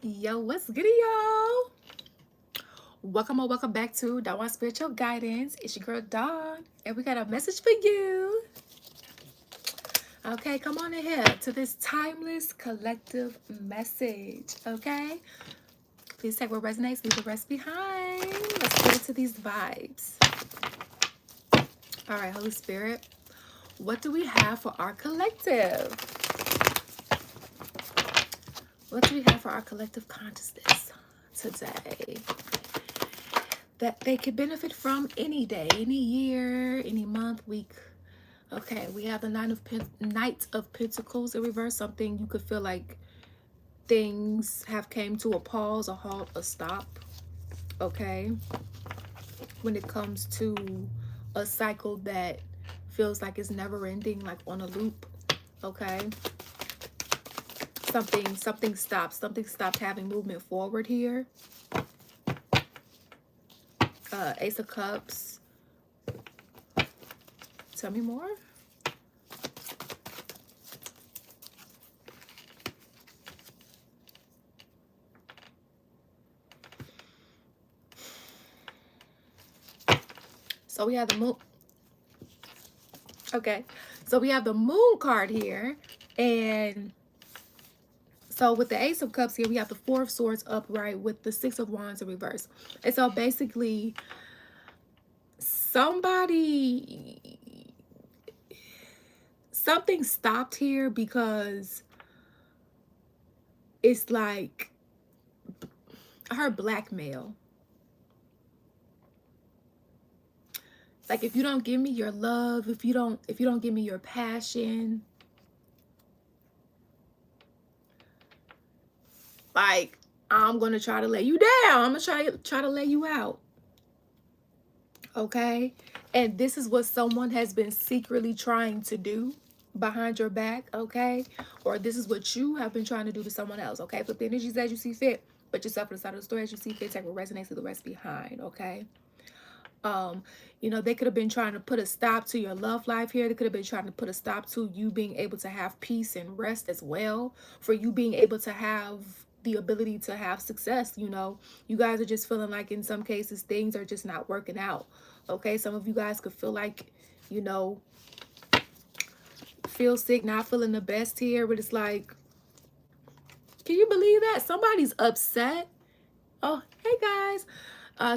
Yo, what's good, y'all? Welcome or welcome back to Dawn Spiritual Guidance. It's your girl Dawn, and we got a message for you. Okay, come on in here to this timeless collective message. Okay, please take what resonates, leave the rest behind. Let's get into these vibes. All right, Holy Spirit, what do we have for our collective? What do we have for our collective consciousness today that they could benefit from any day, any year, any month, week? Okay, we have the Knight of Pentacles in reverse. Something you could feel like things have came to a pause, a halt, a stop. Okay, when it comes to a cycle that feels like it's never ending, like on a loop. Okay, something stops. Something stopped having movement forward here. Ace of Cups. Tell me more. So we have the moon. Okay, so we have the moon card here, and so with the Ace of Cups here, we have the Four of Swords upright with the Six of Wands in reverse. And so basically, something stopped here because it's like, I heard blackmail. Like, if you don't give me your love, if you don't give me your passion, like, I'm gonna try to lay you down. I'm gonna try to lay you out. Okay, and this is what someone has been secretly trying to do behind your back. Okay, or this is what you have been trying to do to someone else. Okay, put the energies as you see fit, put yourself on the side of the story as you see fit. Take what resonates to the rest behind. Okay, you know, they could have been trying to put a stop to your love life here. They could have been trying to put a stop to you being able to have peace and rest as well, for you being able to have the ability to have success. You know, you guys are just feeling like in some cases things are just not working out. Okay, some of you guys could feel like, you know, feel sick, not feeling the best here, but it's like, can you believe that somebody's upset? Oh, hey guys.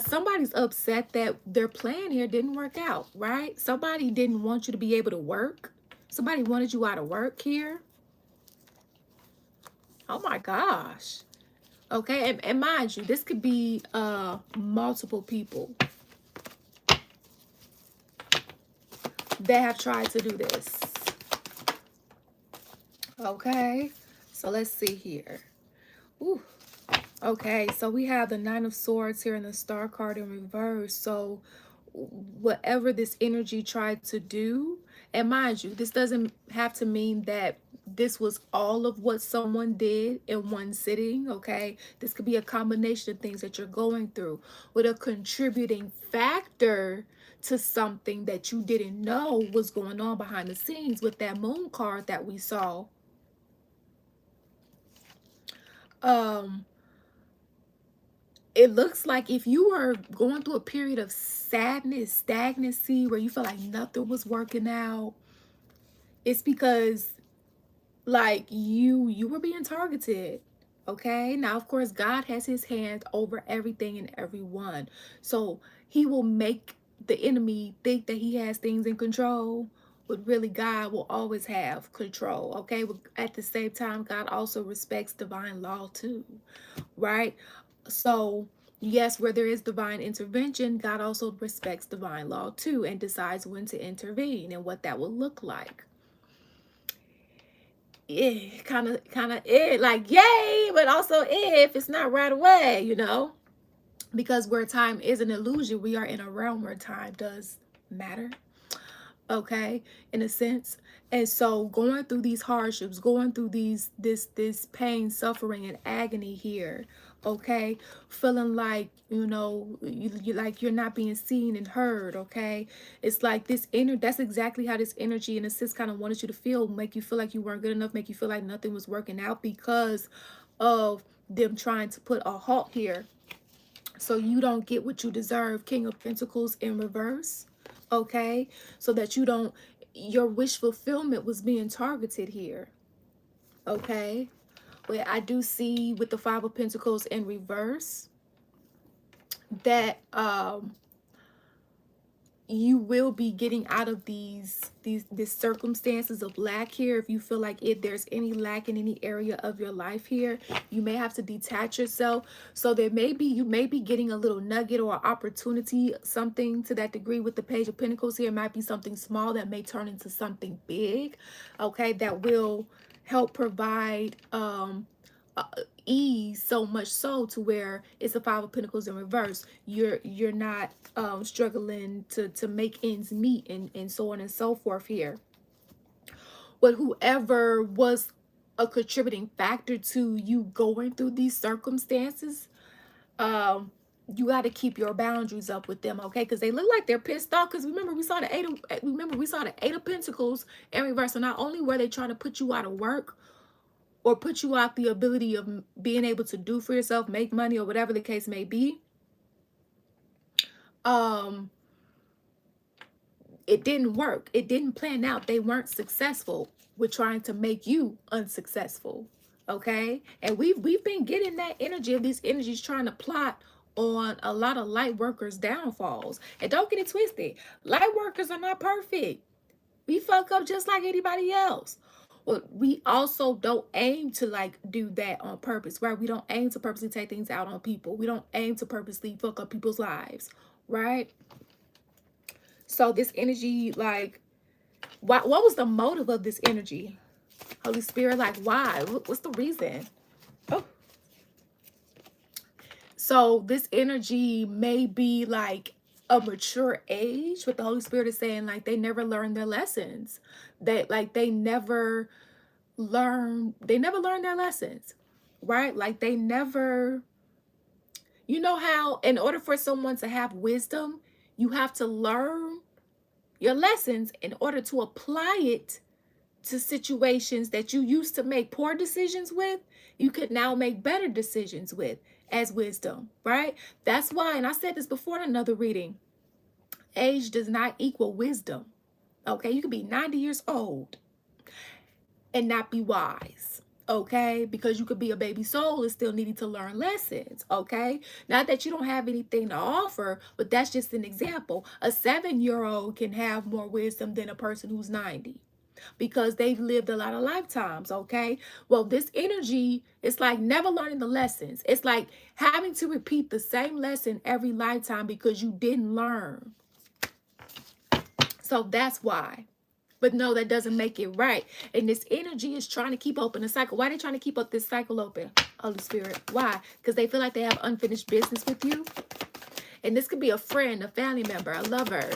Somebody's upset that their plan here didn't work out, right? Somebody didn't want you to be able to work. Somebody wanted you out of work here. Oh my gosh. Okay, and mind you, this could be multiple people that have tried to do this. Okay, so let's see here. Ooh. Okay, so we have the Nine of Swords here and the Star card in reverse. So whatever this energy tried to do, and mind you, this doesn't have to mean that this was all of what someone did in one sitting. Okay, this could be a combination of things that you're going through with a contributing factor to something that you didn't know was going on behind the scenes with that moon card that we saw. um it looks like if you were going through a period of sadness, stagnancy, where you felt like nothing was working out, it's because like you were being targeted. Okay, now of course God has his hand over everything and everyone, so he will make the enemy think that he has things in control, but really God will always have control. Okay, but at the same time, God also respects divine law too, right? So yes, where there is divine intervention, God also respects divine law too and decides when to intervene and what that will look like. Kind of like yay, but also if it's not right away, you know, because where time is an illusion, we are in a realm where time does matter. Okay, in a sense. And so going through these hardships, going through this pain, suffering, and agony here, okay, feeling like, you know, you like you're not being seen and heard. Okay, it's like this inner, that's exactly how this energy in a sense kind of wanted you to feel, make you feel like you weren't good enough, make you feel like nothing was working out because of them trying to put a halt here so you don't get what you deserve. King of Pentacles in reverse. Okay, so that you don't, your wish fulfillment was being targeted here. Okay, well, I do see with the Five of Pentacles in reverse that you will be getting out of these circumstances of lack here. If you feel like there's any lack in any area of your life here, you may have to detach yourself. So there may be, you may be getting a little nugget or opportunity, something to that degree. With the Page of Pentacles here, it might be something small that may turn into something big. Okay, that will help provide ease, so much so to where it's a Five of Pentacles in reverse. You're not struggling to make ends meet, and so on and so forth here. But whoever was a contributing factor to you going through these circumstances, you got to keep your boundaries up with them, okay? Because they look like they're pissed off. Because remember, we saw the Eight of Pentacles in reverse. So not only were they trying to put you out of work, or put you out the ability of being able to do for yourself, make money, or whatever the case may be, it didn't work. It didn't plan out. They weren't successful with trying to make you unsuccessful. Okay? And we've been getting that energy of these energies trying to plot on a lot of light workers' downfalls. And don't get it twisted. Light workers are not perfect. We fuck up just like anybody else. Well, we also don't aim to like do that on purpose, right? We don't aim to purposely take things out on people. We don't aim to purposely fuck up people's lives, right? So this energy, like, what was the motive of this energy? Holy Spirit, like, why? What's the reason? Oh. So this energy may be like a mature age, what the Holy Spirit is saying, like they never learned their lessons. They never learned their lessons, right? Like they never, you know how in order for someone to have wisdom, you have to learn your lessons in order to apply it to situations that you used to make poor decisions with. You could now make better decisions with as wisdom, right? That's why, and I said this before in another reading, age does not equal wisdom. Okay, you could be 90 years old and not be wise, okay? Because you could be a baby soul and still needing to learn lessons, okay? Not that you don't have anything to offer, but that's just an example. A 7-year-old can have more wisdom than a person who's 90 because they've lived a lot of lifetimes, okay? Well, this energy, it's like never learning the lessons. It's like having to repeat the same lesson every lifetime because you didn't learn. So that's why. But no, that doesn't make it right. And this energy is trying to keep open the cycle. Why are they trying to keep up this cycle open, Holy Spirit? Why? Because they feel like they have unfinished business with you. And this could be a friend, a family member, a lover.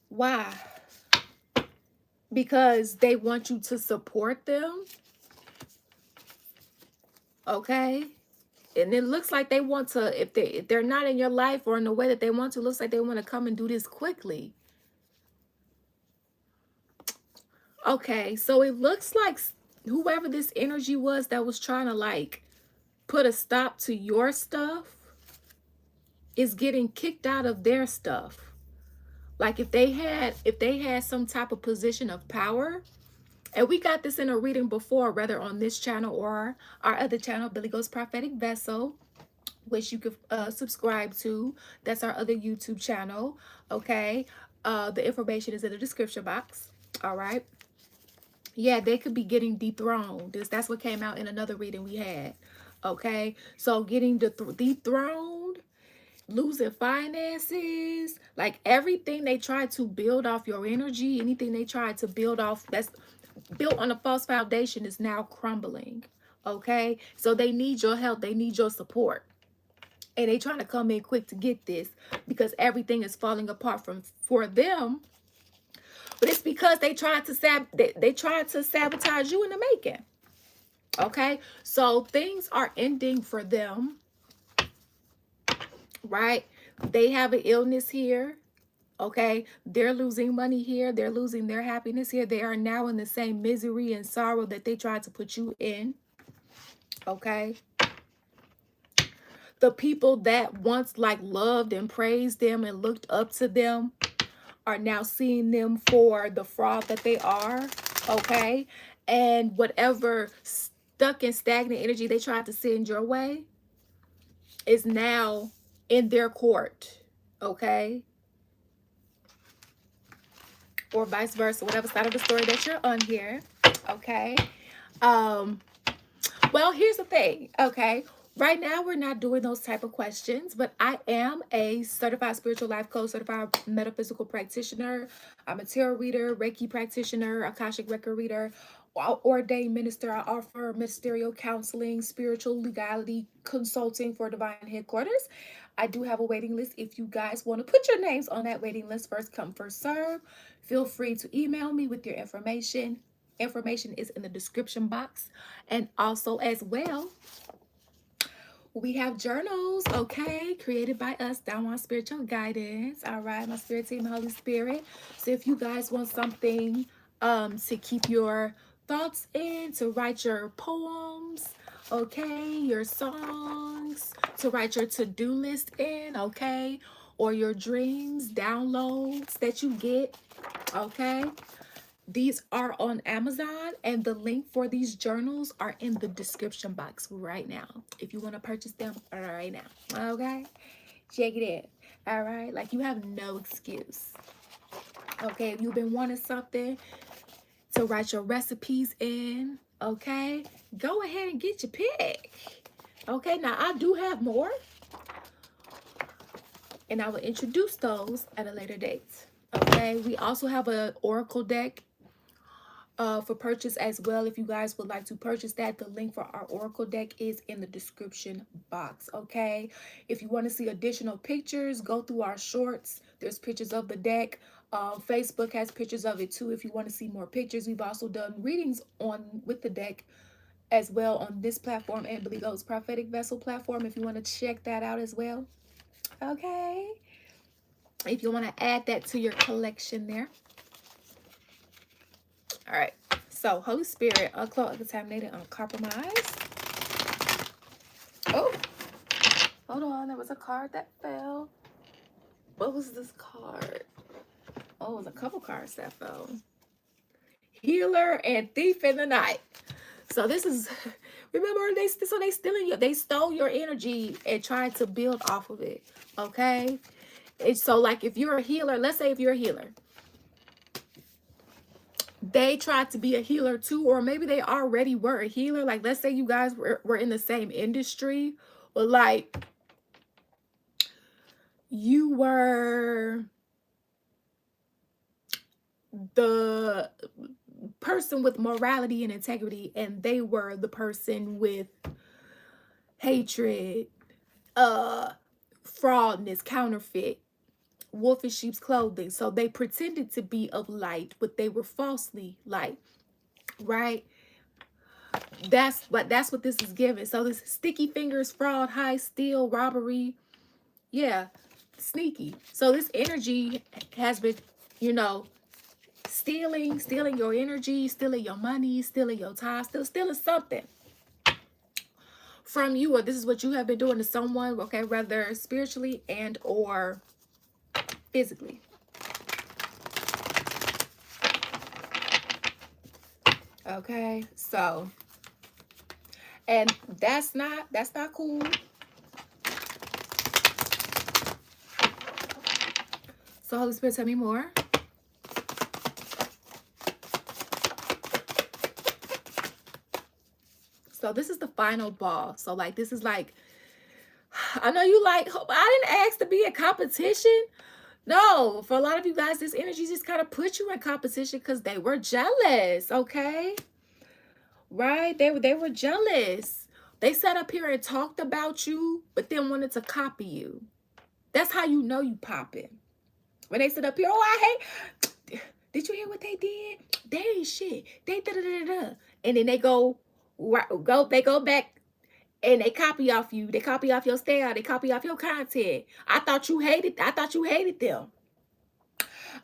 Why? Because they want you to support them. Okay? And it looks like they want to, if they're not in your life or in the way that they want to, it looks like they want to come and do this quickly. Okay, so it looks like whoever this energy was that was trying to like put a stop to your stuff is getting kicked out of their stuff. Like if they had some type of position of power, and we got this in a reading before, whether on this channel or our other channel, Billy Ghost Prophetic Vessel, which you could subscribe to. That's our other YouTube channel, okay? The information is in the description box, all right? Yeah, they could be getting dethroned. That's what came out in another reading we had, okay? So getting dethroned, losing finances, like everything they tried to build off your energy, anything they tried to build off that's built on a false foundation is now crumbling, okay? So they need your help. They need your support. And they trying to come in quick to get this because everything is falling apart for them. But it's because they tried to sabotage you in the making. Okay? So things are ending for them. Right? They have an illness here. Okay, they're losing money here, they're losing their happiness here. They are now in the same misery and sorrow that they tried to put you in. Okay, the people that once like loved and praised them and looked up to them are now seeing them for the fraud that they are. Okay, and whatever stuck and stagnant energy they tried to send your way is now in their court. Okay, or vice versa, whatever side of the story that you're on here. Okay, well, here's the thing. Okay, right now we're not doing those type of questions, but I am a certified spiritual life coach, certified metaphysical practitioner. I'm a tarot reader, Reiki practitioner, Akashic record reader, ordained minister. I offer ministerial counseling, spiritual legality consulting for Divine Headquarters. I do have a waiting list. If you guys want to put your names on that waiting list, first come, first serve, feel free to email me with your information. Information is in the description box. And also as well, we have journals, okay, created by us, Downward Spiritual Guidance. All right, my spirit team, Holy Spirit. So if you guys want something to keep your thoughts in, to write your poems, okay, your songs, to write your to-do list in, okay, or your dreams, downloads that you get, okay. These are on Amazon, and the link for these journals are in the description box right now. If you want to purchase them right now, okay? Check it out. All right, like you have no excuse. Okay, if you've been wanting something to write your recipes in, okay, go ahead and get your pick. Okay, now I do have more, and I will introduce those at a later date. Okay, we also have an oracle deck for purchase as well. If you guys would like to purchase that, the link for our oracle deck is in the description box. Okay, if you want to see additional pictures, go through our shorts. There's pictures of the deck. Facebook has pictures of it too if you want to see more pictures. We've also done readings on with the deck as well on this platform and Billy Goat's Prophetic Vessel platform if you want to check that out as well. Okay, if you want to add that to your collection there. All right, so Holy Spirit, uncloaked, contaminated, uncompromised. Oh, hold on, there was a card that fell. What was this card? Oh, it was a couple cards that fell. Healer and Thief in the Night. So this is, remember, they stealing you. They stole your energy and tried to build off of it. Okay, it's so like if you're a healer, let's say if you're a healer, they tried to be a healer too, or maybe they already were a healer. Like, let's say you guys were in the same industry, but like you were the person with morality and integrity, and they were the person with hatred, fraudness, counterfeit, wolf in sheep's clothing. So they pretended to be of light, but they were falsely light, right? That's what this is giving. So this sticky fingers, fraud, high, steal, robbery, yeah, sneaky. So this energy has been, you know, stealing your energy, stealing your money, stealing your time, stealing something from you, or this is what you have been doing to someone, okay, whether spiritually and or physically. Okay, so, and that's not cool. So Holy Spirit, tell me more. So this is the final ball. So like, this is like, I know you like, I didn't ask to be in competition. No, for a lot of you guys, this energy just kind of put you in competition because they were jealous, okay? Right? They were jealous. They sat up here and talked about you, but then wanted to copy you. That's how you know you popping. When they sit up here, oh, I hate, did you hear what they did? They ain't shit. They da-da-da-da-da. And then they go back and they copy off you. They copy off your style. They copy off your content. I thought you hated them.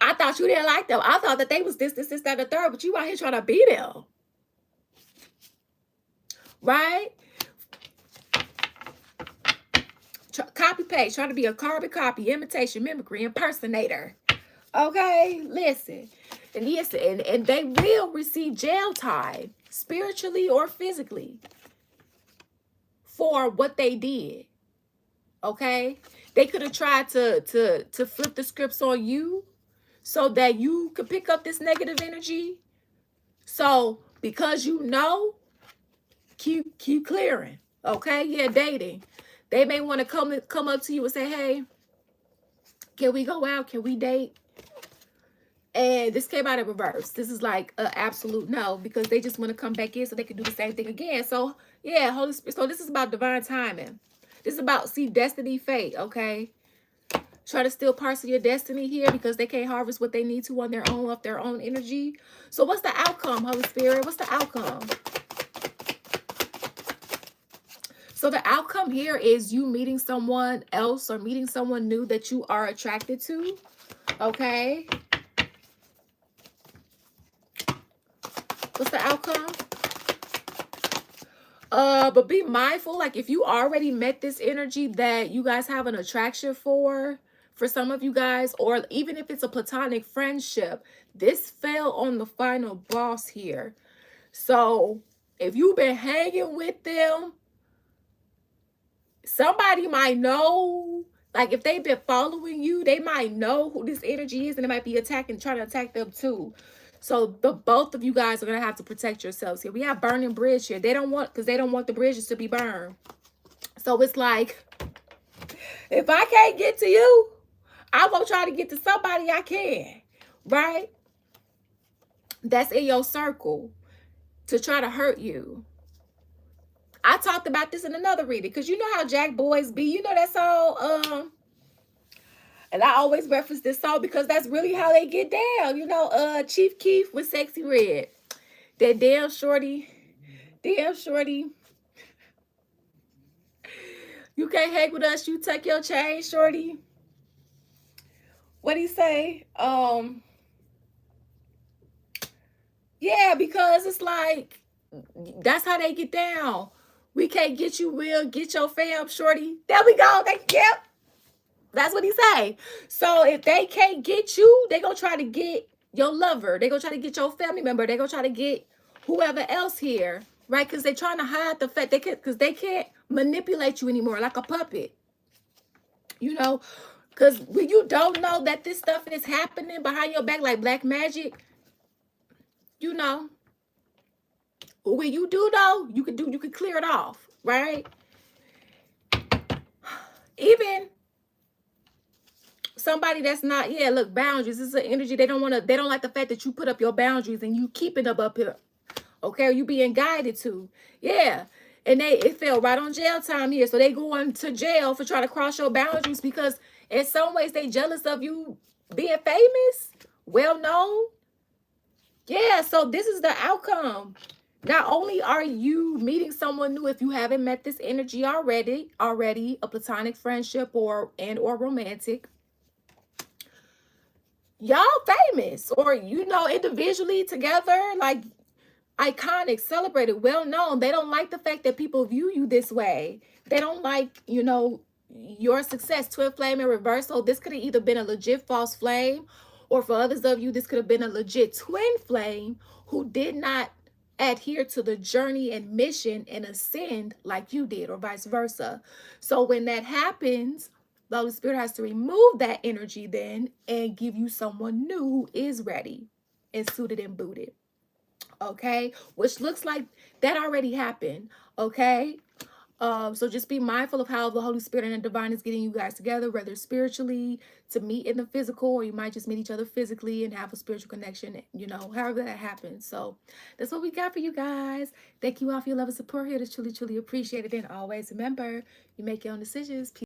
I thought you didn't like them. I thought that they was this, that, the third, but you out here trying to be them. Right? Copy paste, trying to be a carbon copy, imitation, mimicry, impersonator. Okay, listen. And listen, and they will receive jail time, spiritually or physically, for what they did. Okay? They could have tried to flip the scripts on you so that you could pick up this negative energy. So because you know, keep clearing. Okay? Yeah, dating. They may want to come up to you and say, hey, can we go out? Can we date? And this came out in reverse. This is like an absolute no, because they just want to come back in so they can do the same thing again. So yeah, Holy Spirit. So this is about divine timing. This is about, see, destiny, fate, okay? Try to steal parts of your destiny here because they can't harvest what they need to on their own, off their own energy. So what's the outcome, Holy Spirit? What's the outcome? So the outcome here is you meeting someone else or meeting someone new that you are attracted to, okay? What's the outcome? But be mindful, like if you already met this energy that you guys have an attraction for some of you guys, or even if it's a platonic friendship, this fell on the final boss here. So if you've been hanging with them, somebody might know, like if they've been following you, they might know who this energy is, and it might be trying to attack them too. So the both of you guys are going to have to protect yourselves here. We have burning bridge here. They don't want, because they don't want the bridges to be burned. So it's like, if I can't get to you, I'm going to try to get to somebody I can, right? That's in your circle to try to hurt you. I talked about this in another reading, because you know how Jack Boys be. You know that song, and I always reference this song because that's really how they get down. You know, Chief Keef with Sexy Red. That damn shorty. You can't hang with us, you tuck your chain, shorty. What'd he say? Yeah, because it's like, that's how they get down. We can't get you, Will. Get your fam, shorty. There we go. Yep. That's what he say. So if they can't get you, they gonna try to get your lover. They gonna try to get your family member. They gonna try to get whoever else here, right? Because they're trying to hide the fact because they can't manipulate you anymore like a puppet. You know, because when you don't know that this stuff is happening behind your back like black magic, you know, when you do know, you can clear it off, right? Even somebody that's not, yeah, look, boundaries. This is an energy. They don't like the fact that you put up your boundaries and you keeping them up here. Okay, or you being guided to. Yeah. And it fell right on jail time here. So they going to jail for trying to cross your boundaries because in some ways they jealous of you being famous, well known. Yeah, so this is the outcome. Not only are you meeting someone new, if you haven't met this energy already, a platonic friendship or romantic, y'all famous, or you know, individually together, like iconic, celebrated, well known. They don't like the fact that people view you this way. They don't like, you know, your success. Twin flame in reverse. So this could have either been a legit false flame, or for others of you, this could have been a legit twin flame who did not adhere to the journey and mission and ascend like you did, or vice versa. So when that happens, the Holy Spirit has to remove that energy then and give you someone new who is ready and suited and booted. Okay, which looks like that already happened. Okay, so just be mindful of how the Holy Spirit and the divine is getting you guys together, whether spiritually to meet in the physical, or you might just meet each other physically and have a spiritual connection, you know, however that happens. So that's what we got for you guys. Thank you all for your love and support here. It's truly appreciated. And always remember, you make your own decisions. Peace.